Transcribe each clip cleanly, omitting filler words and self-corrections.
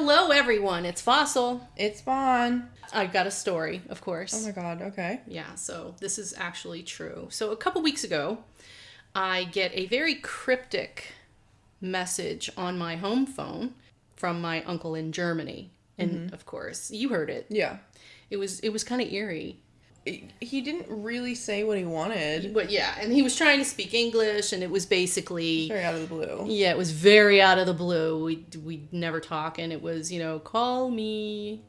Hello, everyone. It's Fossil. It's Vaughn. I've got a story, of course. Oh my god, okay. Yeah, so this is actually true. So a couple weeks ago, I get a very cryptic message on my home phone from my uncle in Germany. And of course, you heard it. Yeah. It was kind of eerie. He didn't really say what he wanted. But yeah, and he was trying to speak English, and it was basically... Very out of the blue. Yeah, it was very out of the blue. We'd never talk, and it was, call me.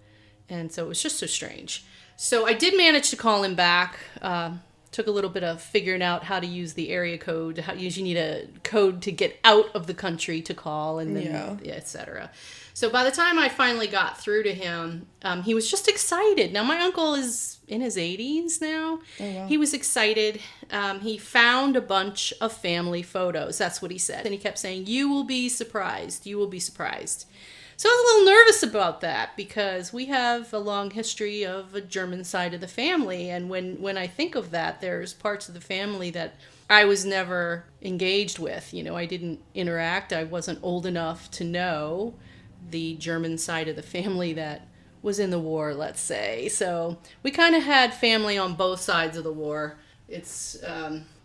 And so it was just so strange. So I did manage to call him back. Took a little bit of figuring out how to use the area code. You usually need a code to get out of the country to call, and then et cetera. So by the time I finally got through to him, he was just excited. Now, my uncle is in his 80s now. Oh, wow. He was excited. He found a bunch of family photos. That's what he said. And he kept saying, "You will be surprised. You will be surprised." So I was a little nervous about that because we have a long history of a German side of the family. And when I think of that, there's parts of the family that I was never engaged with. I didn't interact. I wasn't old enough to know the German side of the family that was in the war, let's say. So we kind of had family on both sides of the war. It's,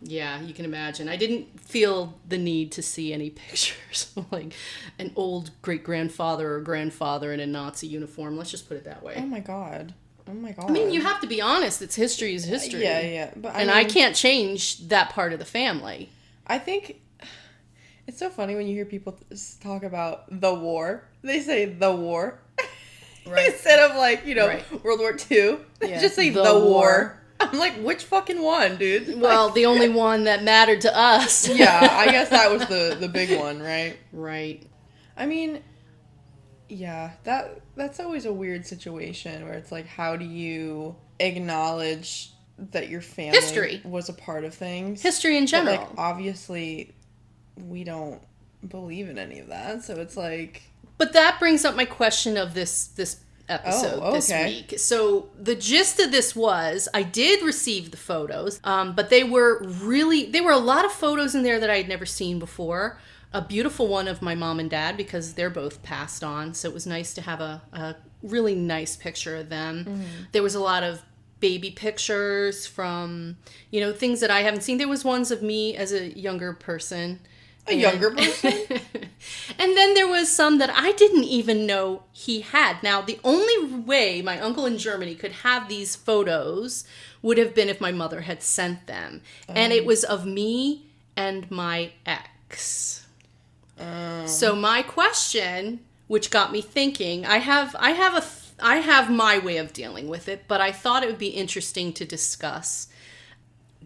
you can imagine. I didn't feel the need to see any pictures of, like, an old great-grandfather or grandfather in a Nazi uniform. Let's just put it that way. Oh my god. I mean, you have to be honest. It's history is history. Yeah. But I can't change that part of the family. I think it's so funny when you hear people talk about the war. They say the war. Right. Instead of, World War II. They just say the war. I'm like, which fucking one, dude? Well, the only one that mattered to us. Yeah, I guess that was the big one, right? Right. I mean, yeah, that's always a weird situation where it's like, how do you acknowledge that your family History was a part of things? History in general. But, obviously, we don't believe in any of that, so it's like... But that brings up my question of this episode this week. So the gist of this was I did receive the photos, but there were a lot of photos in there that I had never seen before. A beautiful one of my mom and dad because they're both passed on. So it was nice to have a really nice picture of them. Mm-hmm. There was a lot of baby pictures from, things that I haven't seen. There was ones of me as a younger person. Younger person? And then there was some that I didn't even know he had. Now, the only way my uncle in Germany could have these photos would have been if my mother had sent them. And it was of me and my ex. So my question, which got me thinking, I have my way of dealing with it, but I thought it would be interesting to discuss.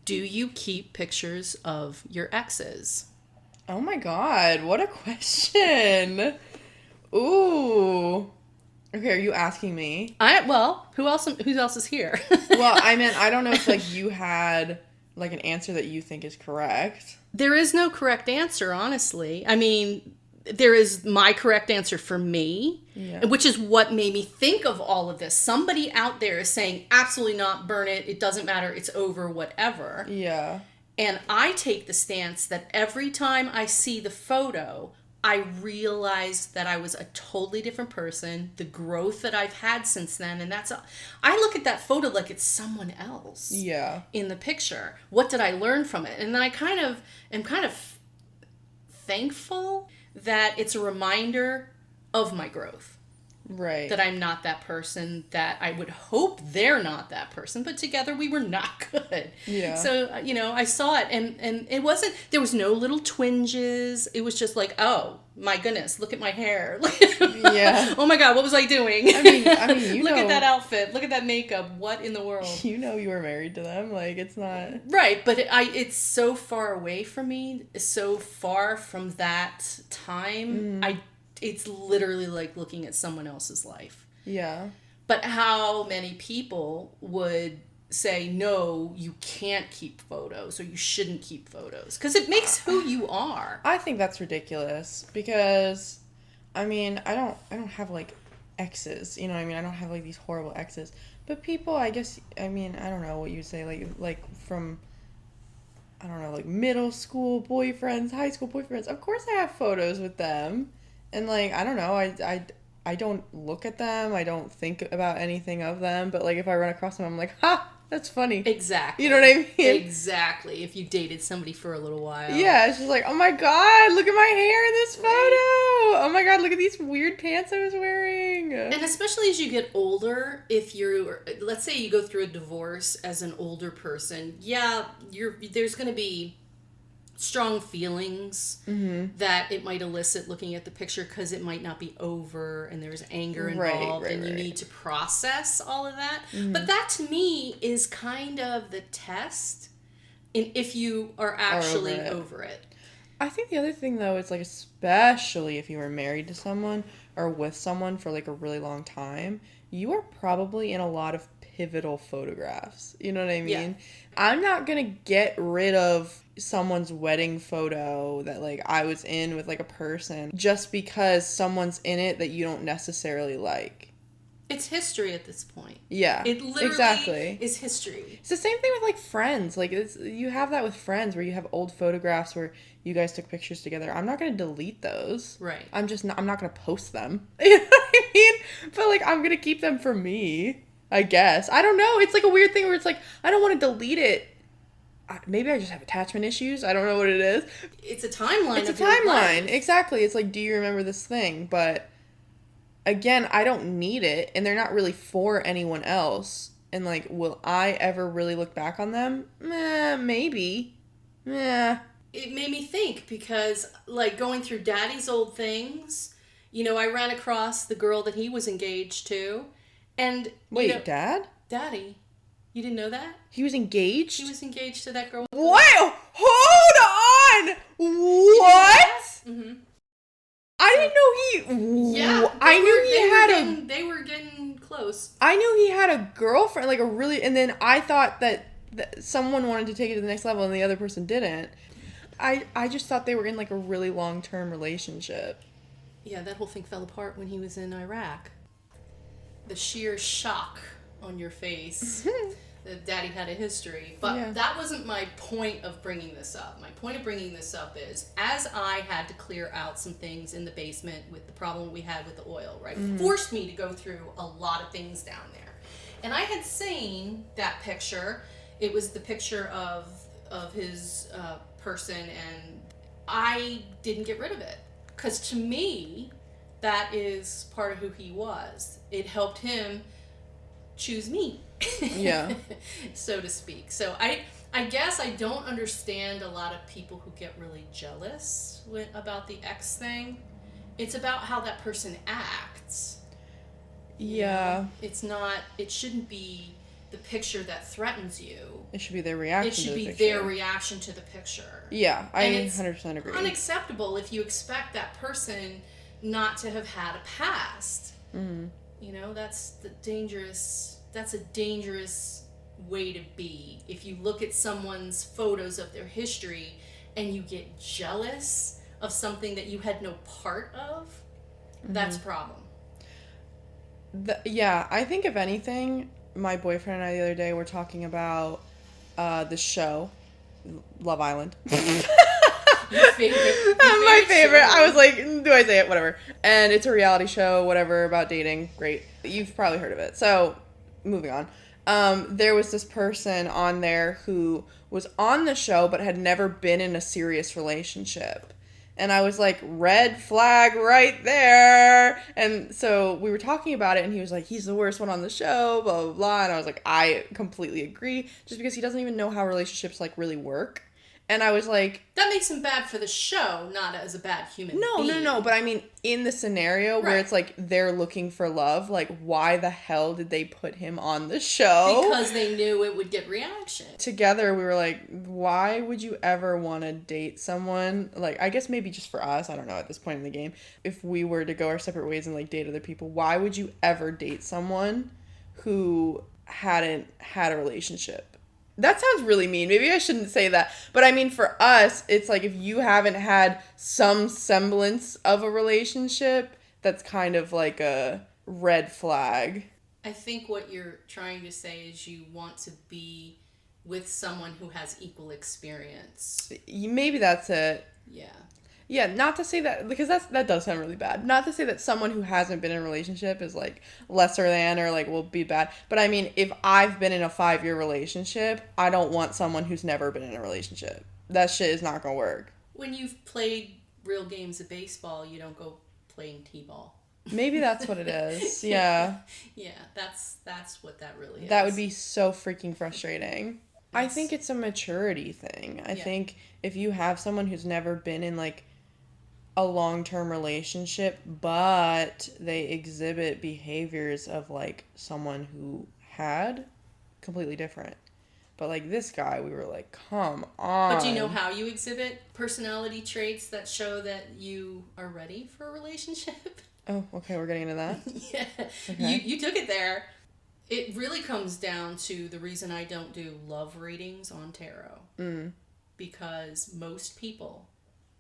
Do you keep pictures of your exes? Oh my god, what a question. Ooh. Okay, are you asking me? Who else is here? Well, I mean, I don't know if you had an answer that you think is correct. There is no correct answer, honestly. I mean, there is my correct answer for me, which is what made me think of all of this. Somebody out there is saying, absolutely not, burn it, it doesn't matter, it's over, whatever. Yeah. And I take the stance that every time I see the photo, I realize that I was a totally different person, the growth that I've had since then. And I look at that photo like it's someone else in the picture. What did I learn from it? And then I am kind of thankful that it's a reminder of my growth. Right. That I'm not that person, that I would hope they're not that person, but together we were not good. Yeah. So, I saw it and it wasn't, there was no little twinges. It was just like, oh my goodness, look at my hair. Yeah. Oh my God, what was I doing? I mean, look at that outfit. Look at that makeup. What in the world? You were married to them. It's not. Right. But it's so far away from me, so far from that time. It's literally like looking at someone else's life. Yeah. But how many people would say, no, you can't keep photos or you shouldn't keep photos? Because it makes who you are. I think that's ridiculous because, I mean, I don't have, exes. You know what I mean? I don't have, these horrible exes. But people, I guess, I mean, I don't know what you say, from... I don't know, middle school boyfriends, high school boyfriends. Of course I have photos with them. And, I don't know, I I don't look at them. I don't think about anything of them. But, like, if I run across them, I'm like, ha, that's funny. Exactly. You know what I mean? Exactly. If you dated somebody for a little while. Yeah, it's just like, oh my god, look at my hair in this photo. Oh my god, look at these weird pants I was wearing. And especially as you get older, if you're, let's say you go through a divorce as an older person, yeah, there's going to be strong feelings that it might elicit looking at the picture because it might not be over and there's anger involved and you need to process all of that. But that to me is kind of the test if you are actually over it. I think the other thing though is like, especially if you were married to someone or with someone for like a really long time, you are probably in a lot of pivotal photographs. You know what I mean? Yeah. I'm not gonna get rid of someone's wedding photo that like I was in with like a person just because someone's in it that you don't necessarily like. It's history at this point. Yeah, it literally is history. It's the same thing with like friends. Like you have that with friends where you have old photographs where you guys took pictures together. I'm not gonna delete those. Right. I'm not gonna post them. You know what I mean? But like I'm gonna keep them for me, I guess. I don't know. It's like a weird thing where it's like I don't want to delete it. Maybe I just have attachment issues. I don't know what it is. It's a timeline. It's a timeline. Exactly. It's like, do you remember this thing? But again, I don't need it, and they're not really for anyone else. And like, will I ever really look back on them? Maybe. It made me think because, like, going through Daddy's old things, you know, I ran across the girl that he was engaged to, and wait, Daddy. You didn't know that? He was engaged? He was engaged to that girl. What? Hold on! What? Mm-hmm. I didn't know he... Yeah. They were getting close. I knew he had a girlfriend, like a really... And then I thought that someone wanted to take it to the next level and the other person didn't. I just thought they were in like a really long-term relationship. Yeah, that whole thing fell apart when he was in Iraq. The sheer shock on your face that Daddy had a history. But that wasn't my point of bringing this up. My point of bringing this up is, as I had to clear out some things in the basement with the problem we had with the oil, right? It forced me to go through a lot of things down there. And I had seen that picture. It was the picture of his person, and I didn't get rid of it. Because to me, that is part of who he was. It helped him choose me. Yeah. So to speak. So I guess I don't understand a lot of people who get really jealous about the ex thing. It's about how that person acts. Yeah. It shouldn't be the picture that threatens you. It should be their reaction to the picture. It should be their reaction to the picture. Yeah, I 100% agree. It's unacceptable if you expect that person not to have had a past. Mm-hmm. You know, that's a dangerous way to be. If you look at someone's photos of their history and you get jealous of something that you had no part of, that's a problem. Yeah, I think if anything, my boyfriend and I the other day were talking about the show, Love Island. Your favorite my favorite. show. I was like, do I say it? Whatever. And it's a reality show, whatever, about dating. Great. You've probably heard of it. So, moving on. There was this person on there who was on the show but had never been in a serious relationship. And I was like, red flag right there. And so we were talking about it, and he was like, he's the worst one on the show, blah, blah, blah. And I was like, I completely agree, just because he doesn't even know how relationships, like, really work. And I was like... That makes him bad for the show, not as a bad human being. No. But I mean, in the scenario where it's like they're looking for love, like, why the hell did they put him on the show? Because they knew it would get reaction. Together, we were like, why would you ever want to date someone? Like, I guess maybe just for us, I don't know, at this point in the game, if we were to go our separate ways and, like, date other people, why would you ever date someone who hadn't had a relationship? That sounds really mean. Maybe I shouldn't say that. But I mean, for us, it's like if you haven't had some semblance of a relationship, that's kind of like a red flag. I think what you're trying to say is you want to be with someone who has equal experience. Maybe that's it. Yeah. Yeah, not to say that, because that does sound really bad. Not to say that someone who hasn't been in a relationship is like lesser than or like will be bad. But I mean, if I've been in a 5-year relationship, I don't want someone who's never been in a relationship. That shit is not gonna work. When you've played real games of baseball, you don't go playing t-ball. Maybe that's what it is. Yeah. Yeah, that's what that really is. That would be so freaking frustrating. I Yes. think it's a maturity thing. I Yeah. think if you have someone who's never been in like a long-term relationship, but they exhibit behaviors of like someone who had, completely different. But like this guy, we were like, come on. But do you know how you exhibit personality traits that show that you are ready for a relationship? Oh, okay, we're getting into that. Yeah. Okay. You took it there. It really comes down to the reason I don't do love readings on tarot. Because most people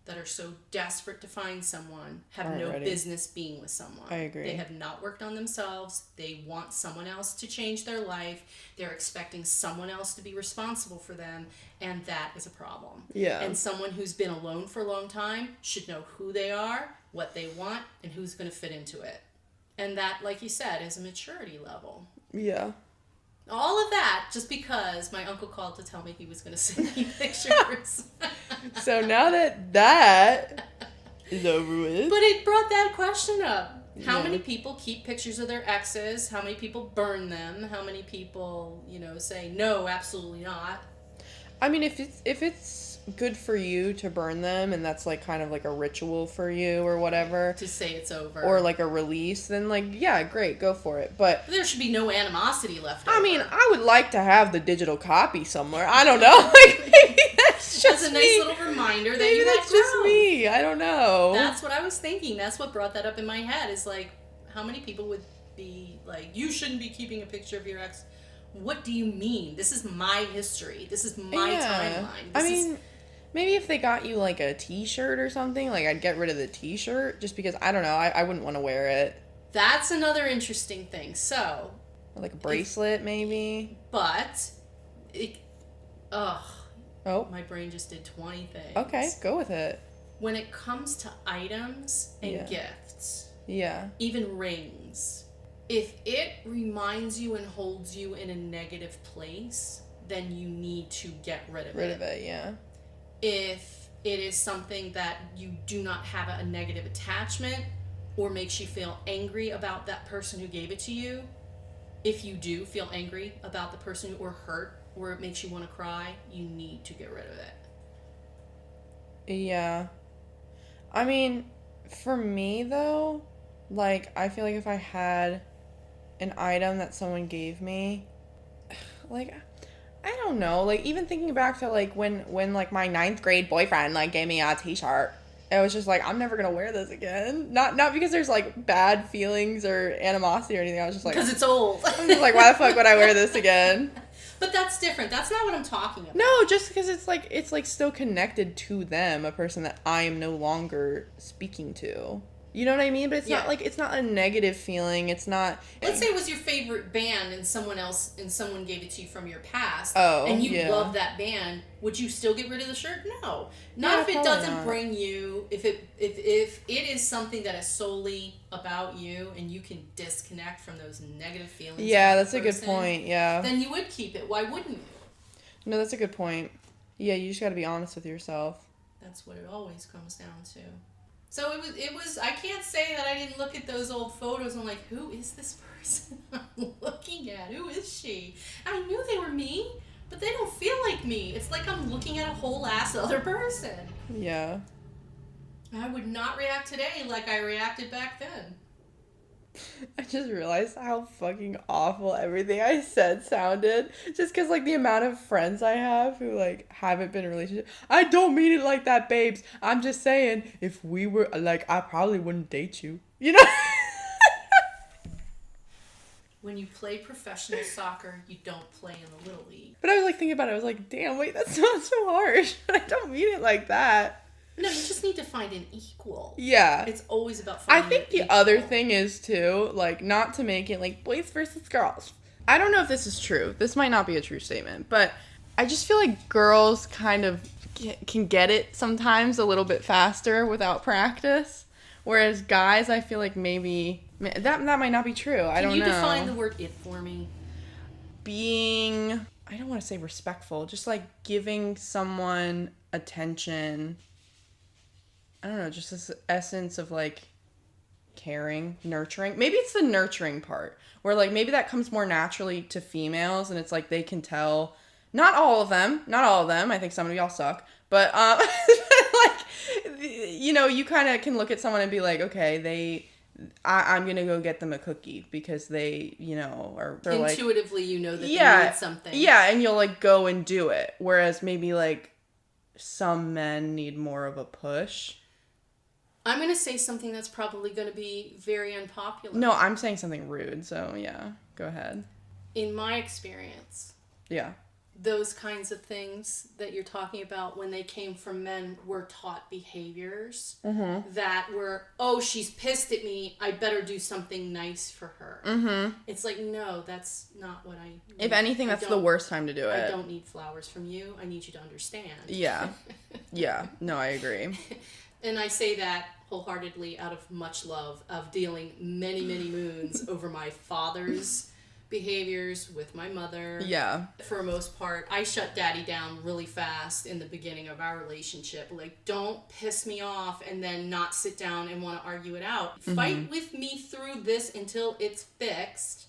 that are so desperate to find someone have Aren't no ready. business being with someone. I agree. They have not worked on themselves. They want someone else to change their life. They're expecting someone else to be responsible for them, and that is a problem. Yeah. And someone who's been alone for a long time should know who they are, what they want, and who's going to fit into it. And that, like you said, is a maturity level. Yeah. All of that just because my uncle called to tell me he was going to send me pictures. So now that is over with. But it brought that question up. How Yeah. many people keep pictures of their exes? How many people burn them? How many people, say, no, absolutely not? I mean, if it's good for you to burn them and that's like kind of like a ritual for you or whatever, To say it's over. or like a release, then like, yeah, great, go for it. But There should be no animosity left over. I mean, I would like to have the digital copy somewhere. I don't know. Like, maybe that's just As a nice me. little reminder that Maybe you that's had just growth. me. I don't know. That's what I was thinking. That's what brought that up in my head. Is like, how many people would be like, you shouldn't be keeping a picture of your ex? What do you mean? This is my history. This is my timeline. I mean, maybe if they got you like a t-shirt or something, like I'd get rid of the t-shirt just because, I don't know, I wouldn't want to wear it. That's another interesting thing. So, Or like a bracelet, maybe. but, Oh, my brain just did 20 things. okay, go with it. When it comes to items and Yeah. gifts, Yeah. even rings, if it reminds you and holds you in a negative place, then you need to get rid of it. Yeah. If it is something that you do not have a negative attachment or makes you feel angry about that person who gave it to you, if you do feel angry about the person or hurt or it makes you want to cry, you need to get rid of it. Yeah. I mean, for me though, like, I feel like if I had an item that someone gave me, like, I don't know, like, even thinking back to, like, when like, my 9th grade boyfriend, like, gave me a t-shirt, it was just like, I'm never gonna wear this again. Not because there's, like, bad feelings or animosity or anything, I was just like, Because it's old. I'm just like, why the fuck would I wear this again? But that's different. That's not what I'm talking about. No, just because it's like still connected to them, a person that I am no longer speaking to. You know what I mean? But it's Yeah. not like, it's not a negative feeling. It's not. Let's say it was your favorite band and someone gave it to you from your past. Oh, and you yeah. love that band. Would you still get rid of the shirt? No. Not Yeah, if it probably doesn't not. bring you, if it is something that is solely about you and you can disconnect from those negative feelings. Yeah, about that's the a good person, point. Yeah. Then you would keep it. Why wouldn't you? No, that's a good point. Yeah, you just got to be honest with yourself. That's what it always comes down to. So it was I can't say that I didn't look at those old photos and like, who is this person I'm looking at? Who is she? I knew they were me, but they don't feel like me. It's like I'm looking at a whole ass other person. Yeah. I would not react today like I reacted back then. I just realized how fucking awful everything I said sounded. Just because, like, the amount of friends I have who, like, haven't been in a relationship. I don't mean it like that, babes. I'm just saying, if we were, like, I probably wouldn't date you. You know? When you play professional soccer, you don't play in the Little League. But I was, like, thinking about it. I was like, damn, wait, that's not so harsh. But I don't mean it like that. No, you just need to find an equal. Yeah. It's always about I finding think the an equal. other thing is, too, like, not to make it, like, boys versus girls. I don't know if this is true. This might not be a true statement. But I just feel like girls kind of can get it sometimes a little bit faster without practice. Whereas guys, I feel like maybe that might not be true. I don't know. Can you define the word "it" for me? Being, I don't want to say respectful, just like giving someone attention. I don't know, just this essence of like caring, nurturing. Maybe it's the nurturing part where like maybe that comes more naturally to females, and it's like they can tell. Not all of them. I think some of y'all suck. But like, you know, you kind of can look at someone and be like, okay, I'm gonna go get them a cookie because they, you know, they're intuitively, like, you know that they need something. Yeah, and you'll like go and do it. Whereas maybe like some men need more of a push. I'm going to say something that's probably going to be very unpopular. No, I'm saying something rude, so yeah, go ahead. In my experience, yeah, those kinds of things that you're talking about when they came from men were taught behaviors that were, oh, she's pissed at me, I better do something nice for her. Mm-hmm. It's like, no, that's not what I need. If anything, that's the worst time to do it. I don't need flowers from you. I need you to understand. Yeah. Yeah. No, I agree. And I say that wholeheartedly out of much love of dealing many, many moons over my father's behaviors with my mother. Yeah. For the most part, I shut daddy down really fast in the beginning of our relationship. Like, don't piss me off and then not sit down and want to argue it out. Mm-hmm. Fight with me through this until it's fixed.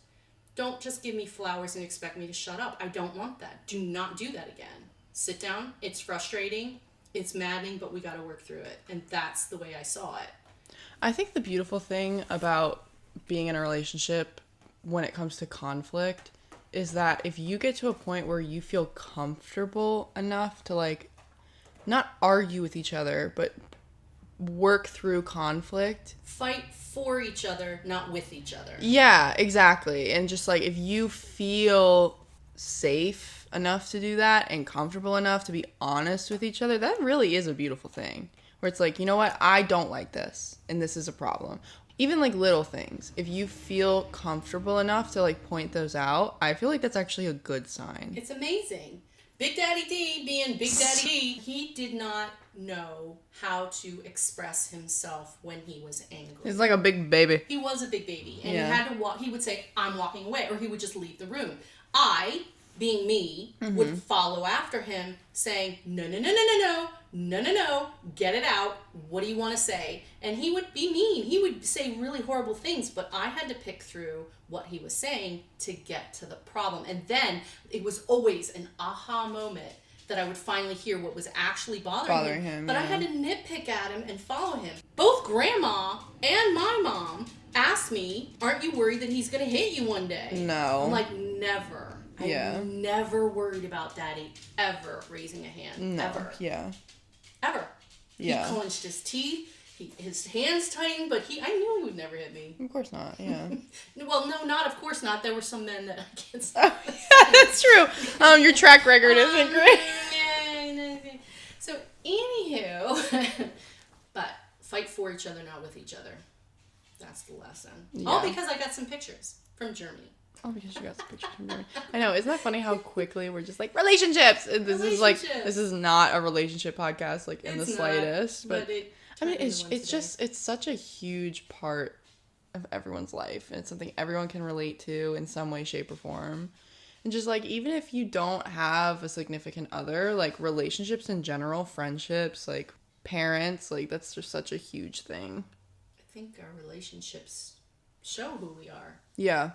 Don't just give me flowers and expect me to shut up. I don't want that. Do not do that again. Sit down. It's frustrating. It's maddening, but we got to work through it. And that's the way I saw it. I think the beautiful thing about being in a relationship when it comes to conflict is that if you get to a point where you feel comfortable enough to like not argue with each other, but work through conflict. Fight for each other, not with each other. Yeah, exactly. And just like if you feel safe enough to do that and comfortable enough to be honest with each other, that really is a beautiful thing. Where it's like, you know what, I don't like this and this is a problem. Even like little things, if you feel comfortable enough to like point those out, I feel like that's actually a good sign. It's amazing. Big Daddy D being Big Daddy D, he did not know how to express himself when he was angry. He's like a big baby. He was a big baby. And he had to walk. He would say, I'm walking away, or he would just leave the room. I, being me, would follow after him saying, no, get it out. What do you want to say? And he would be mean. He would say really horrible things, but I had to pick through what he was saying to get to the problem. And then it was always an aha moment that I would finally hear what was actually bothering him. But I had to nitpick at him and follow him. Both Grandma and my mom asked me, aren't you worried that he's going to hit you one day? No. I'm like, never. I'm never worried about Daddy ever raising a hand. No. Ever. Yeah. Ever. Yeah. He clenched his teeth. His hands tightened, but I knew he would never hit me. Of course not, yeah. Well, no, not of course not. There were some men that I can't say. That's true. Your track record isn't great. So, anywho, but fight for each other, not with each other. That's the lesson. Yeah. All because I got some pictures from Germany. Oh, because you got some pictures from Germany. I know. Isn't that funny how quickly we're just like, relationships! This is not a relationship podcast, like, in the slightest. But I mean, it's such a huge part of everyone's life. And it's something everyone can relate to in some way, shape, or form. And just, like, even if you don't have a significant other, like, relationships in general, friendships, like, parents, like, that's just such a huge thing. I think our relationships show who we are. Yeah.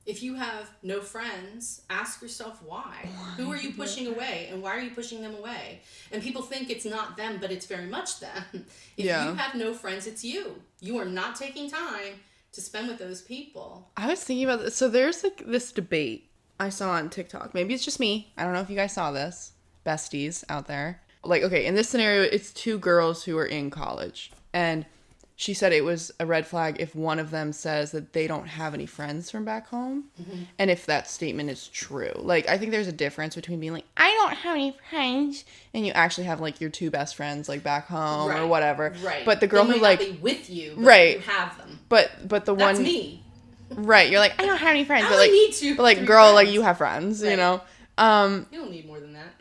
If you have no friends, ask yourself why. Who are you pushing away, and why are you pushing them away? And people think it's not them, but it's very much them. If you have no friends, it's you. You are not taking time to spend with those people. I was thinking about this. So there's like this debate I saw on TikTok. Maybe it's just me. I don't know if you guys saw this. Besties out there. Like, okay, in this scenario, it's two girls who are in college. And she said it was a red flag if one of them says that they don't have any friends from back home. Mm-hmm. And if that statement is true. Like, I think there's a difference between being like, I don't have any friends, and you actually have, like, your two best friends, like, back home or whatever. Right. But the girl who, like, be with you, but you have them. But the one... That's me. Right. You're like, I don't have any friends. I only need two. But, like, girl, friends. Like, you have friends, you know? You don't need more than that.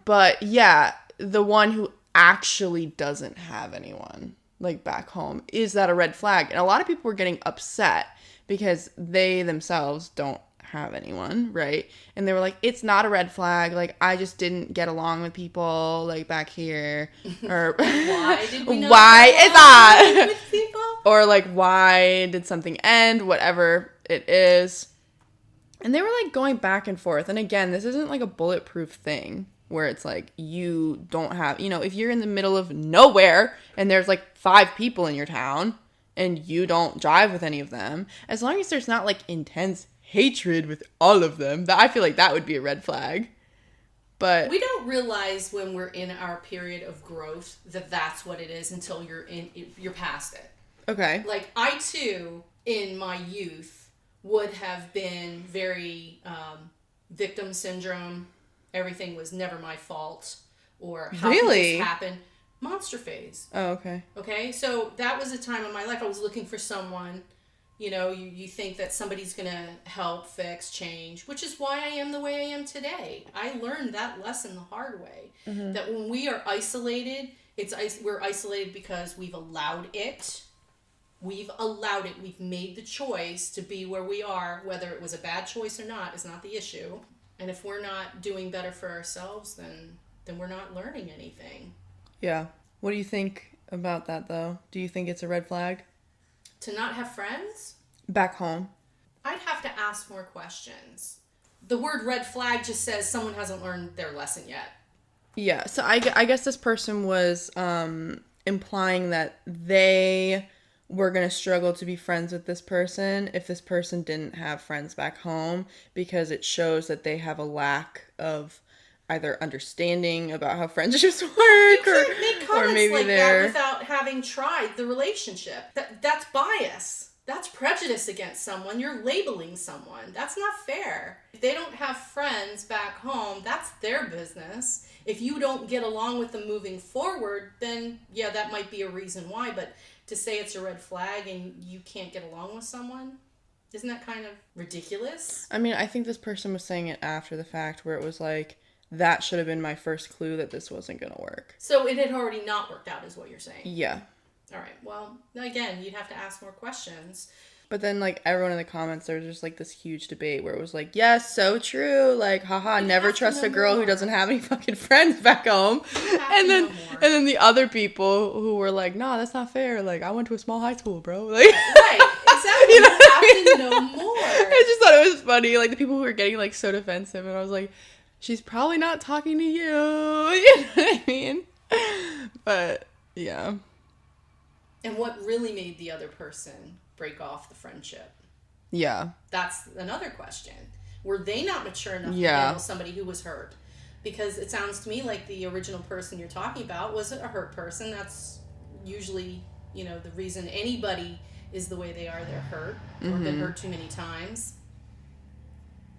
But, yeah, the one who actually doesn't have anyone, like, back home, is that a red flag? And a lot of people were getting upset because they themselves don't have anyone, right? And they were like, it's not a red flag. Like, I just didn't get along with people, like, back here. Or why did we not why get is along that? with people? Or, like, why did something end? Whatever it is. And they were, like, going back and forth. And again, this isn't, like, a bulletproof thing where it's, like, you don't have, you know, if you're in the middle of nowhere and there's, like, 5 people in your town and you don't drive with any of them, as long as there's not, like, intense hatred with all of them, I feel like that would be a red flag. But we don't realize when we're in our period of growth that that's what it is until you're past it. Okay. Like, I too, in my youth, would have been very victim syndrome. Everything was never my fault, or how could this happen? Monster phase. Oh, okay. Okay, so that was a time in my life I was looking for someone. You know, you think that somebody's going to help, fix, change, which is why I am the way I am today. I learned that lesson the hard way. Mm-hmm. That when we are isolated, we're isolated because we've allowed it. We've allowed it. We've made the choice to be where we are. Whether it was a bad choice or not is not the issue. And if we're not doing better for ourselves, then we're not learning anything. Yeah. What do you think about that, though? Do you think it's a red flag? To not have friends? Back home. I'd have to ask more questions. The word red flag just says someone hasn't learned their lesson yet. Yeah, so I guess this person was implying that they were going to struggle to be friends with this person if this person didn't have friends back home, because it shows that they have a lack of either understanding about how friendships work, you can't make comments maybe like that without having tried the relationship. That's bias. That's prejudice against someone. You're labeling someone. That's not fair. If they don't have friends back home, that's their business. If you don't get along with them moving forward, then yeah, that might be a reason why. But to say it's a red flag and you can't get along with someone, isn't that kind of ridiculous? I mean, I think this person was saying it after the fact, where it was like, that should have been my first clue that this wasn't going to work. So it had already not worked out, is what you're saying? Yeah. All right. Well, again, you'd have to ask more questions. But then, like, everyone in the comments, there was just, like, this huge debate where it was like, yes, so true. Like, haha, never trust a girl who doesn't have any fucking friends back home. And then the other people who were like, nah, that's not fair. Like, I went to a small high school, bro. Like, right. Exactly. You have to know more. I just thought it was funny. Like, the people who were getting, like, so defensive. And I was like, she's probably not talking to you. You know what I mean? But, yeah. And what really made the other person break off the friendship? Yeah. That's another question. Were they not mature enough to handle somebody who was hurt? Because it sounds to me like the original person you're talking about was a hurt person. That's usually, you know, the reason anybody is the way they are. They're hurt or been hurt too many times.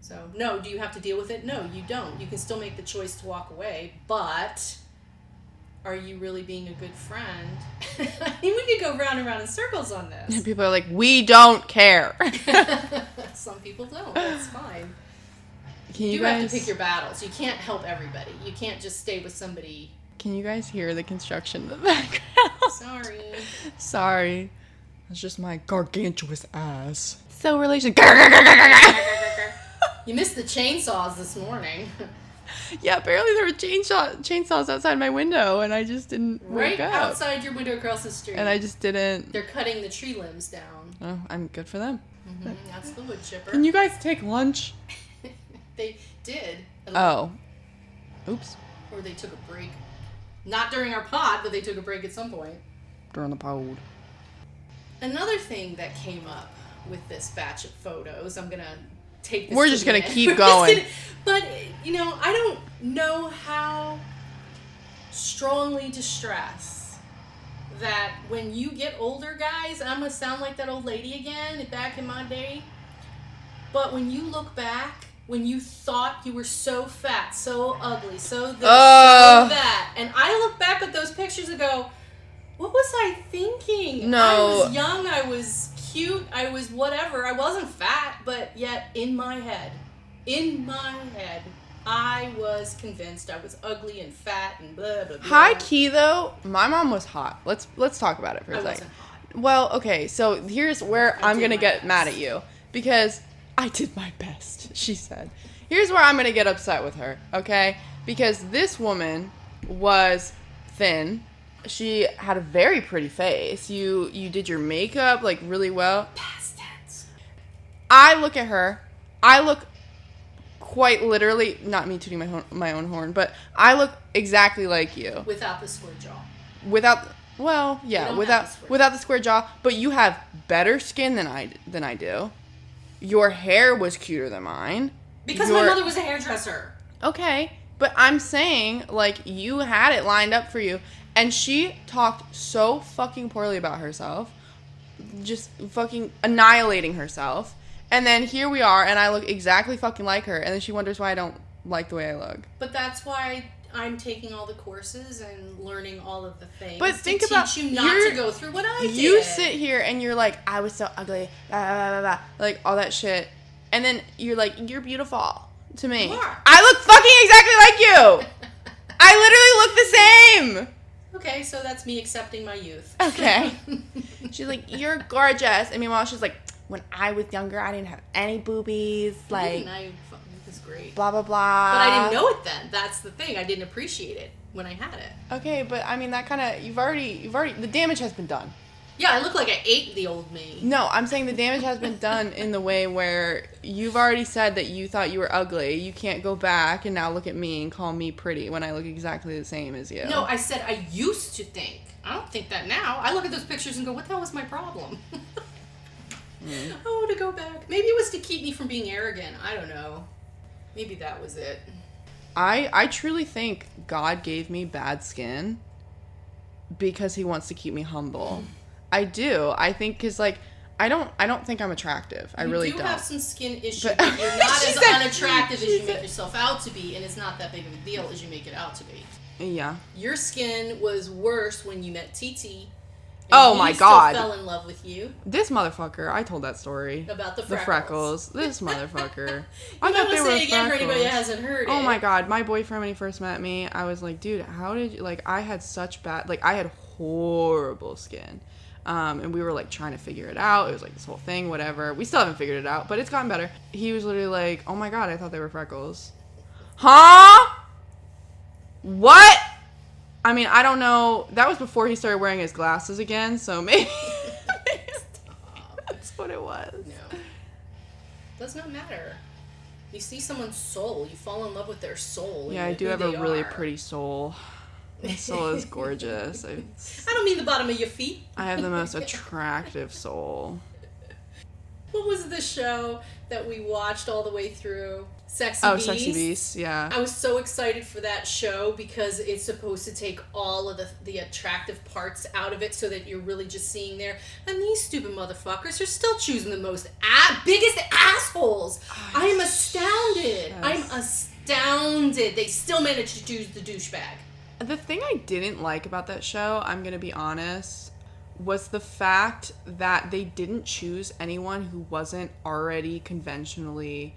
So, no, do you have to deal with it? No, you don't. You can still make the choice to walk away, but are you really being a good friend? I mean, we could go round and round in circles on this. People are like, we don't care. Some people don't. That's fine. You have to pick your battles. You can't help everybody. You can't just stay with somebody. Can you guys hear the construction in the background? Sorry. That's just my gargantuous ass. So relation. You missed the chainsaws this morning. Yeah, apparently there were chainsaws outside my window, and I just didn't wake up. Right outside your window across the street. And I just didn't. They're cutting the tree limbs down. Oh, I'm good for them. Mm-hmm, that's the wood chipper. Can you guys take lunch? They did. Oh. Oops. Or they took a break. Not during our pod, but they took a break at some point. During the pod. Another thing that came up with this batch of photos, I'm going to take this. We're just going to keep going. But, you know, I don't know how strongly to stress that when you get older, guys, I'm going to sound like that old lady again back in my day, but when you look back, when you thought you were so fat, so ugly, so this, so that, and I look back at those pictures and go, what was I thinking? No. I was young, I was cute, I was whatever. I wasn't fat, but yet in my head, I was convinced I was ugly and fat and blah, blah, blah. High key, though, my mom was hot. Let's talk about it for a second. Wasn't hot. Well, okay, so here's where I'm going to get best. mad at you. Because I did my best, she said. Here's where I'm going to get upset with her, okay? Because this woman was thin. She had a very pretty face. You did your makeup, like, really well. Past tense. I look at her. I look quite literally, not me tooting my own horn, but I look exactly like you. Without the square jaw. Without the square jaw, but you have better skin than I do. Your hair was cuter than mine. Because my mother was a hairdresser. Okay, but I'm saying, like, you had it lined up for you, and she talked so fucking poorly about herself, just fucking annihilating herself. And then here we are, and I look exactly fucking like her, and then she wonders why I don't like the way I look. But that's why I'm taking all the courses and learning all of the things. But think about teach you not to go through what I did. You sit here and you're like, I was so ugly, blah, blah, blah, blah, like all that shit, and then you're like, you're beautiful to me. You are. I look fucking exactly like you. I literally look the same. Okay, so that's me accepting my youth. Okay. She's like, you're gorgeous. And meanwhile, she's like, when I was younger, I didn't have any boobies. Like, I was great. Blah, blah, blah. But I didn't know it then. That's the thing. I didn't appreciate it when I had it. Okay, but I mean, that kind of, you've already, the damage has been done. Yeah, I look like I ate the old me. No, I'm saying the damage has been done in the way where you've already said that you thought you were ugly. You can't go back and now look at me and call me pretty when I look exactly the same as you. No, I said I used to think. I don't think that now. I look at those pictures and go, what the hell was my problem? Oh, to go back. Maybe it was to keep me from being arrogant. I don't know. Maybe that was it. I truly think God gave me bad skin because he wants to keep me humble. I do. I think because, like, I don't think I'm attractive. I really don't. You do have some skin issues, But but you're not as said- unattractive as you make yourself out to be, and it's not that big of a deal as you make it out to be. Yeah. Your skin was worse when you met TT. Oh my God. He still fell in love with you. This motherfucker, I told that story. About the freckles. This motherfucker. I thought they were say it again for anybody that hasn't heard it. Oh my God. My boyfriend, when he first met me, I was like, dude, how did you, like, I had such bad, like, I had horrible skin. And we were, like, trying to figure it out. It was, like, this whole thing, whatever. We still haven't figured it out, but it's gotten better. He was literally like, oh my God, I thought they were freckles. Huh? What? I mean, I don't know. That was before he started wearing his glasses again, so maybe that's what it was. No. Does not matter. You see someone's soul, you fall in love with their soul. Yeah, I do have a really pretty soul. My soul is gorgeous. I don't mean the bottom of your feet. I have the most attractive soul. What was the show that we watched all the way through? Sexy Beast. Sexy Beast, yeah. I was so excited for that show because it's supposed to take all of the attractive parts out of it so that you're really just seeing there. And these stupid motherfuckers are still choosing the most biggest assholes. I am astounded. Yes. I'm astounded. They still managed to choose the douchebag. The thing I didn't like about that show, I'm going to be honest, was the fact that they didn't choose anyone who wasn't already conventionally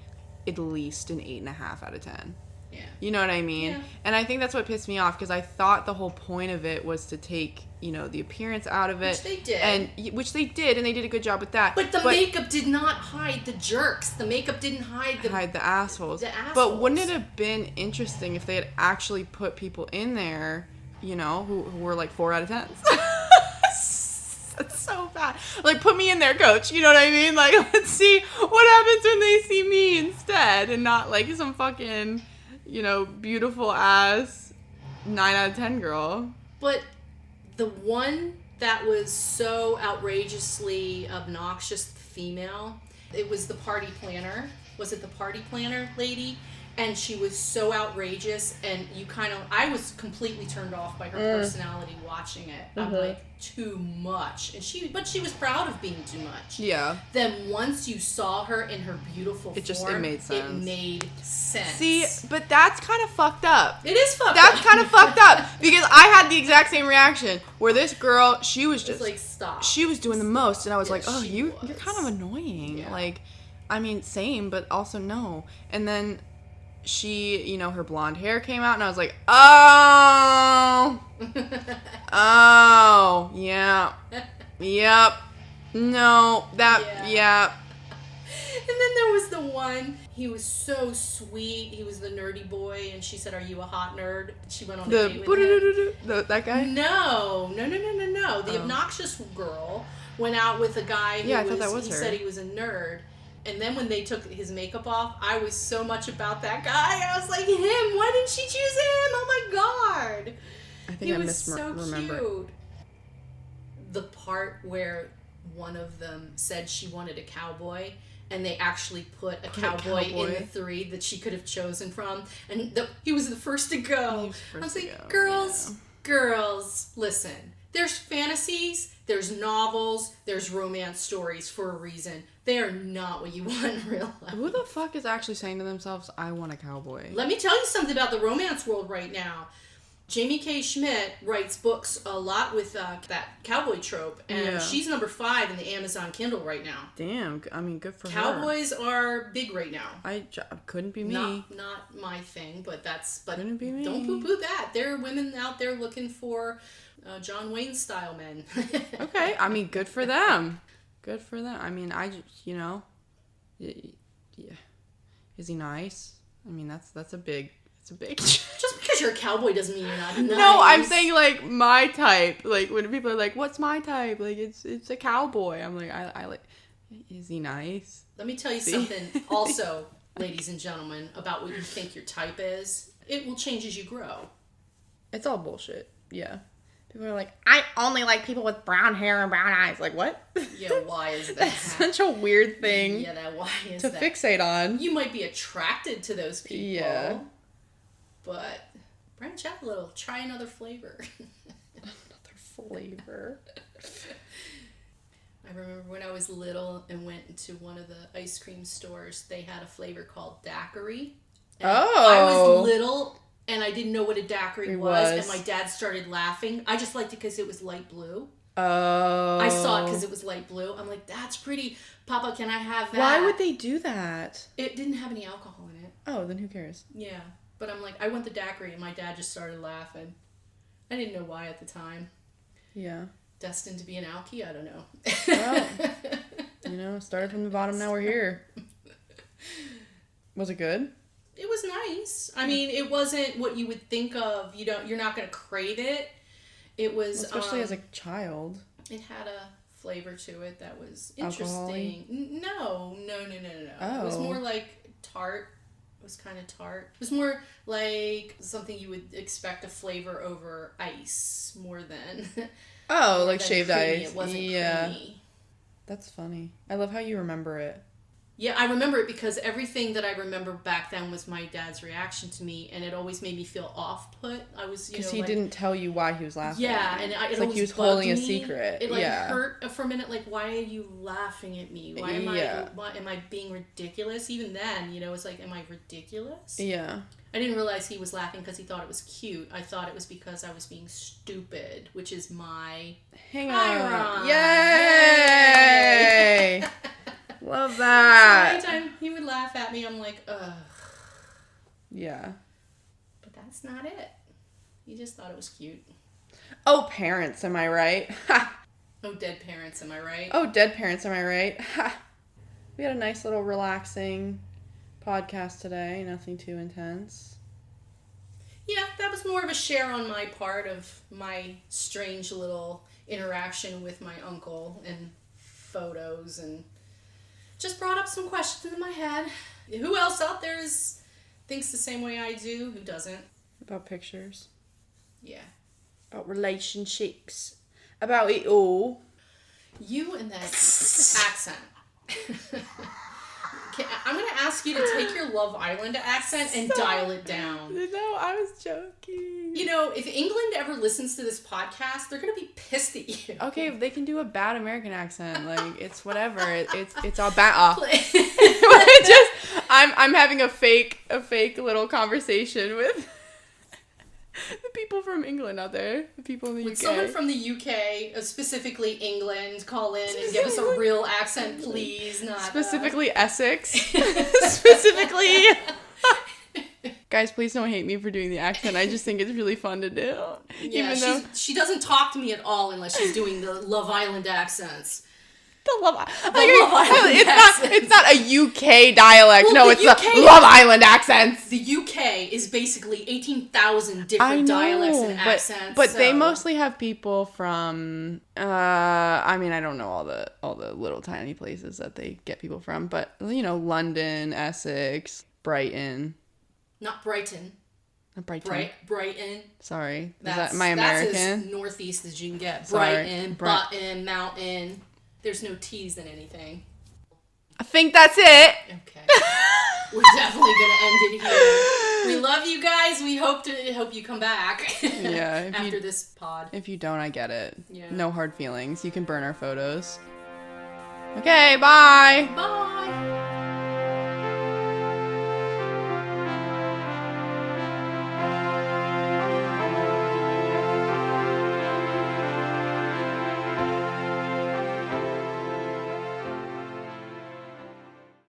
at least an 8.5 out of 10. Yeah. You know what I mean? Yeah. And I think that's what pissed me off because I thought the whole point of it was to take, you know, the appearance out of it. Which they did. Which they did, and they did a good job with that. But the makeup did not hide the jerks. The makeup didn't hide the assholes. The assholes. But wouldn't it have been interesting if they had actually put people in there, you know, who were like 4 out of 10s? That's so bad. Like, put me in there, coach. You know what I mean? Like, let's see what happens when they see me instead and not like some fucking, you know, beautiful ass 9 out of 10 girl. But the one that was so outrageously obnoxious female, it was the party planner. Was it the party planner lady? And she was so outrageous, and I was completely turned off by her personality watching it. I'm like, too much. But she was proud of being too much. Yeah. Then once you saw her in her beautiful form, it made sense. It made sense. See, but that's kind of fucked up. It is fucked up. That's kind of fucked up because I had the exact same reaction where this girl, she was just like, stop. She was doing the most, and I was like, oh, you're kind of annoying. Yeah. Like, I mean, same, but also no. And then she, her blonde hair came out, and I was like, oh, oh, yeah, yep, no, that, yeah. And then there was the one, he was so sweet. He was the nerdy boy, and she said, "Are you a hot nerd?" She went on a date with him. That guy? No. The obnoxious girl went out with a guy who I thought that was he her. said he was a nerd. And then when they took his makeup off, I was so much about that guy. I was like, him. Why didn't she choose him? Oh my God. I think he I was so misremember. cute. The part where one of them said she wanted a cowboy, and they actually put a cowboy in the 3 that she could have chosen from, and he was the first to go. I was like, girls, listen. There's fantasies, there's novels, there's romance stories for a reason. They are not what you want in real life. Who the fuck is actually saying to themselves, I want a cowboy? Let me tell you something about the romance world right now. Jamie K. Schmidt writes books a lot with that cowboy trope, and she's number 5 in the Amazon Kindle right now. Damn, I mean, good for her. Cowboys are big right now. Couldn't be me. Not my thing, but couldn't be me. Don't poo-poo that. There are women out there looking for John Wayne style men. Okay, I mean, good for them. Good for them. I mean, yeah. Is he nice? I mean, that's a big. Just because you're a cowboy doesn't mean you're not nice. No, I'm saying like my type. Like when people are like, "What's my type?" Like it's a cowboy. I'm like, I like. Is he nice? Let me tell you something. Also, ladies and gentlemen, about what you think your type is. It will change as you grow. It's all bullshit. Yeah. People are like, I only like people with brown hair and brown eyes. Like, what? Yeah, why is that? That's such a weird thing. Yeah, why is to that? Fixate on. You might be attracted to those people. Yeah. But branch out a little. Try another flavor. Another flavor. I remember when I was little and went into one of the ice cream stores, they had a flavor called daiquiri. And I was little and I didn't know what a daiquiri was, and my dad started laughing. I just liked it because it was light blue. Oh. I saw it because it was light blue. I'm like, that's pretty. Papa, can I have that? Why would they do that? It didn't have any alcohol in it. Oh, then who cares? Yeah. But I'm like, I want the daiquiri, and my dad just started laughing. I didn't know why at the time. Yeah. Destined to be an alkie? I don't know. Well, started from the bottom, now we're here. Was it good? It was nice. I mean, it wasn't what you would think of. You're not going to crave it. It was... especially as a child. It had a flavor to it that was interesting. No. Oh. It was more like tart. It was kind of tart. It was more like something you would expect a flavor over ice more than... Oh, like shaved creamy. ice. It wasn't creamy. That's funny. I love how you remember it. Yeah, I remember it because everything that I remember back then was my dad's reaction to me, and it always made me feel off-put. I was, because he didn't tell you why he was laughing. Yeah, and it's like he was holding a secret. It hurt for a minute. Like, why are you laughing at me? Why am I being ridiculous? Even then, it's like, am I ridiculous? Yeah. I didn't realize he was laughing because he thought it was cute. I thought it was because I was being stupid, which is my Chiron. Yay! Love that. So anytime he would laugh at me, I'm like, ugh. Yeah. But that's not it. He just thought it was cute. Oh, parents, am I right? Ha! Oh, dead parents, am I right? Oh, dead parents, am I right? Ha! We had a nice little relaxing podcast today. Nothing too intense. Yeah, that was more of a share on my part of my strange little interaction with my uncle and photos, and just brought up some questions in my head. Who else out there thinks the same way I do? Who doesn't? About pictures. Yeah. About relationships. About it all. You and that accent. I'm going to ask you to take your Love Island accent and dial it down. No, I was joking. If England ever listens to this podcast, they're going to be pissed at you. Okay, if they can do a bad American accent, like, it's whatever. It's all bad. I'm having a fake little conversation with the people from England out there. The people in the UK. Would someone from the UK, specifically England, call in and give us a real accent, please? Not specifically Essex. Specifically. guys, please don't hate me for doing the accent. I just think it's really fun to do. Yeah, Even though she doesn't talk to me at all unless she's doing the Love Island accents. the Love Love Island it's not a UK dialect. Well, no, it's the Love Island accents. The UK is basically 18,000 different dialects and accents. But they mostly have people from I mean, I don't know all the little tiny places that they get people from, but London, Essex, Brighton. Not Brighton. Brighton. Brighton. Sorry. Is that my American? That's as northeast as you can get. Sorry. Brighton, Button, Mountain. There's no T's in anything. I think that's it. Okay. We're definitely gonna end it here. We love you guys. We hope you come back. Yeah. After this pod. If you don't, I get it. Yeah. No hard feelings. You can burn our photos. Okay, bye. Bye.